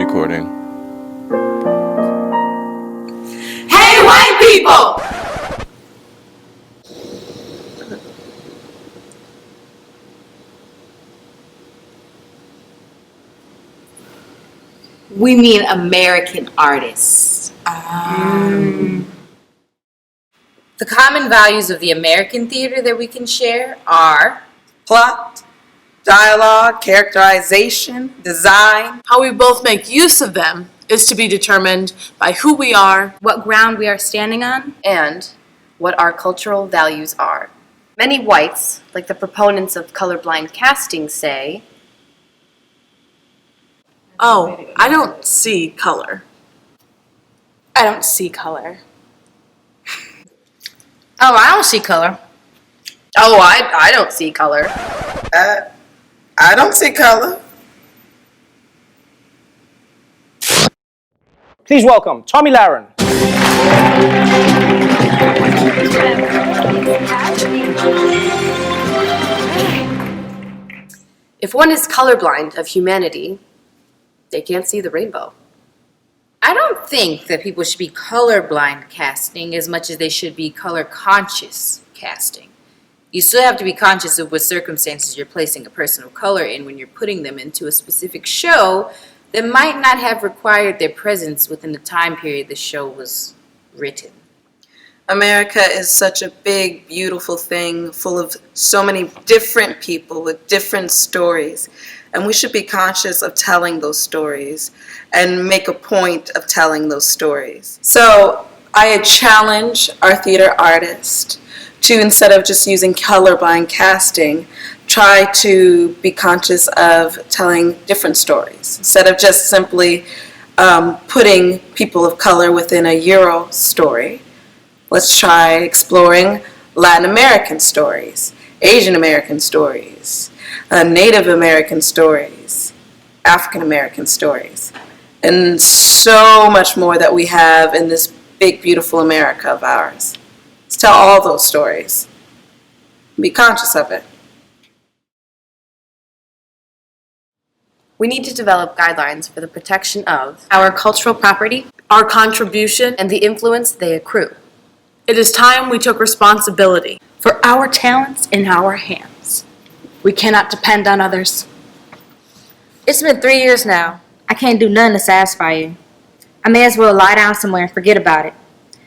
recording. Hey, white people! We mean American artists. The common values of the American theater that we can share are Plot, dialogue, characterization, design. How we both make use of them is to be determined by who we are, what ground we are standing on, and what our cultural values are. Many whites, like the proponents of colorblind casting, say, oh, I don't see color. I don't see color. oh, I don't see color. oh, I don't see color. I don't see color. Please welcome Tommy Lahren. If one is colorblind of humanity, they can't see the rainbow. I don't think that people should be colorblind casting as much as they should be color conscious casting. You still have to be conscious of what circumstances you're placing a person of color in when you're putting them into a specific show that might not have required their presence within the time period the show was written. America is such a big, beautiful thing full of so many different people with different stories. And we should be conscious of telling those stories and make a point of telling those stories. So I challenge our theater artists to, instead of just using colorblind casting, try to be conscious of telling different stories. Instead of just simply putting people of color within a Euro story, let's try exploring Latin American stories, Asian American stories, Native American stories, African American stories, and so much more that we have in this big, beautiful America of ours. Let's tell all those stories. Be conscious of it. We need to develop guidelines for the protection of our cultural property, our contribution, and the influence they accrue. it is time we took responsibility. for our talents in our hands. We cannot depend on others. It's been 3 years now. I can't do nothing to satisfy you. I may as well lie down somewhere and forget about it.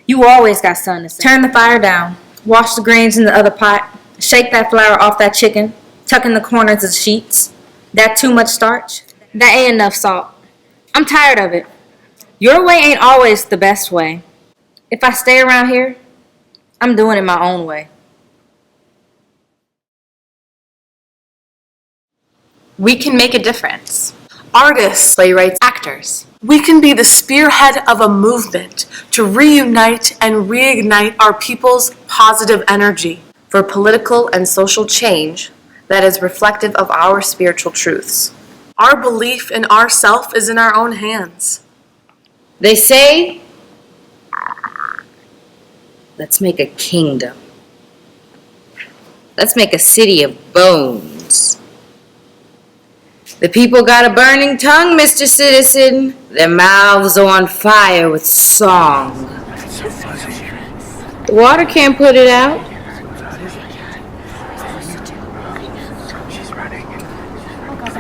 You always got something to say. Turn the fire down. Wash the grains in the other pot. Shake that flour off that chicken. Tuck in the corners of the sheets. That too much starch? That ain't enough salt. I'm tired of it. Your way ain't always the best way. If I stay around here, I'm doing it my own way. We can make a difference. Artists, Playwrights, actors. we can be the spearhead of a movement to reunite and reignite our people's positive energy. For political and social change that is reflective of our spiritual truths. Our belief in ourself is in our own hands. They say, let's make a kingdom. Let's make a city of bones. The people got a burning tongue, Mr. Citizen. Their mouths are on fire with song. The water can't put it out.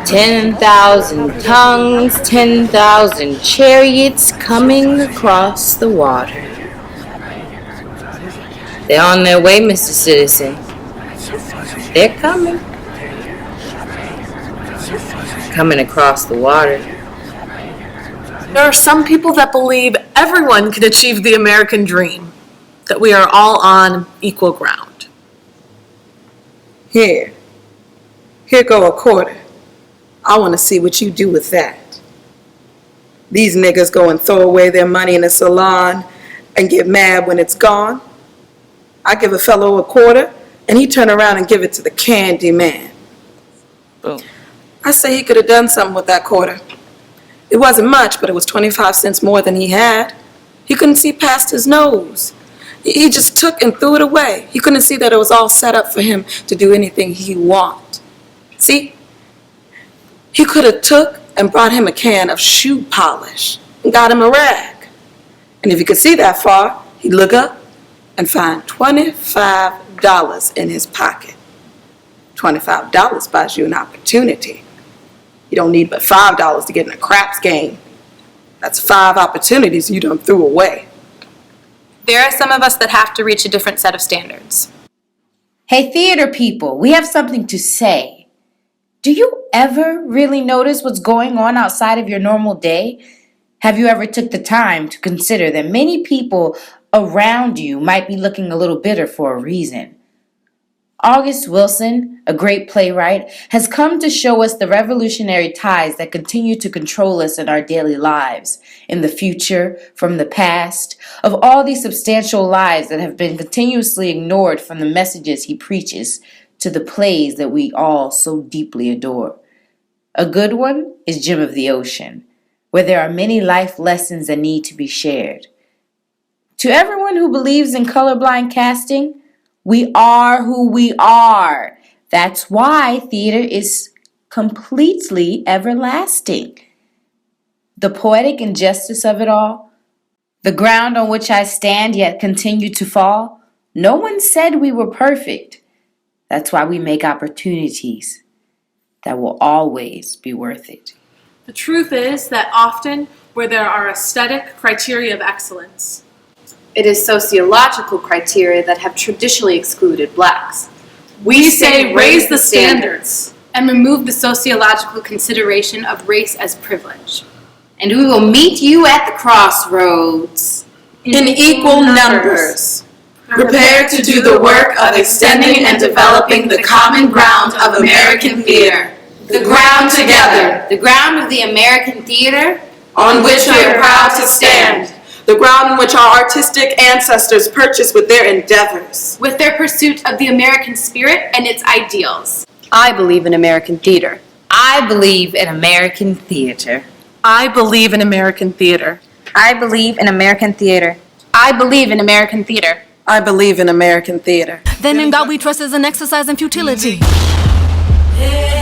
10,000 tongues, 10,000 chariots coming across the water. They're on their way, Mr. Citizen. They're coming. Coming across the water. There are some people that believe everyone can achieve the American dream, that we are all on equal ground. Here go a quarter. I want to see what you do with that. These niggas go and throw away their money in a salon and get mad when it's gone. I give a fellow a quarter and he turn around and give it to the candy man. Boom. I say he could have done something with that quarter. It wasn't much, but it was 25 cents more than he had. He couldn't see past his nose. He just took and threw it away. He couldn't see that it was all set up for him to do anything he wanted. See? He could have took and brought him a can of shoe polish and got him a rag. And if he could see that far, he'd look up and find $25 in his pocket. $25 buys you an opportunity. You don't need but $5 to get in a craps game. That's 5 opportunities you done threw away. There are some of us that have to reach a different set of standards. Hey, theater people, we have something to say. Do you ever really notice what's going on outside of your normal day? Have you ever took the time to consider that many people around you might be looking a little bitter for a reason? August Wilson, a great playwright, has come to show us the revolutionary ties that continue to control us in our daily lives, in the future, from the past, of all these substantial lives that have been continuously ignored from the messages he preaches to the plays that we all so deeply adore. A good one is Gem of the Ocean, where there are many life lessons that need to be shared. To everyone who believes in colorblind casting, we are who we are. That's why theater is completely everlasting. The poetic injustice of it all, the ground on which I stand yet continue to fall, no one said we were perfect. That's why we make opportunities that will always be worth it. The truth is that often where there are aesthetic criteria of excellence, It is sociological criteria that have traditionally excluded blacks. we say raise the standards. And remove the sociological consideration of race as privilege. And we will meet you at the crossroads. In equal numbers, prepared to do the work of extending and developing the common ground of American theater. The ground together, The ground of the American theater. on which we are proud to stand. The ground on which our artistic ancestors purchased with their endeavors. With their pursuit of the American spirit and its ideals. I believe in American theater. I believe in American theater. I believe in American theater. I believe in American theater. I believe in American theater. I believe in American theater. Then in God we trust is an exercise in futility. Hey.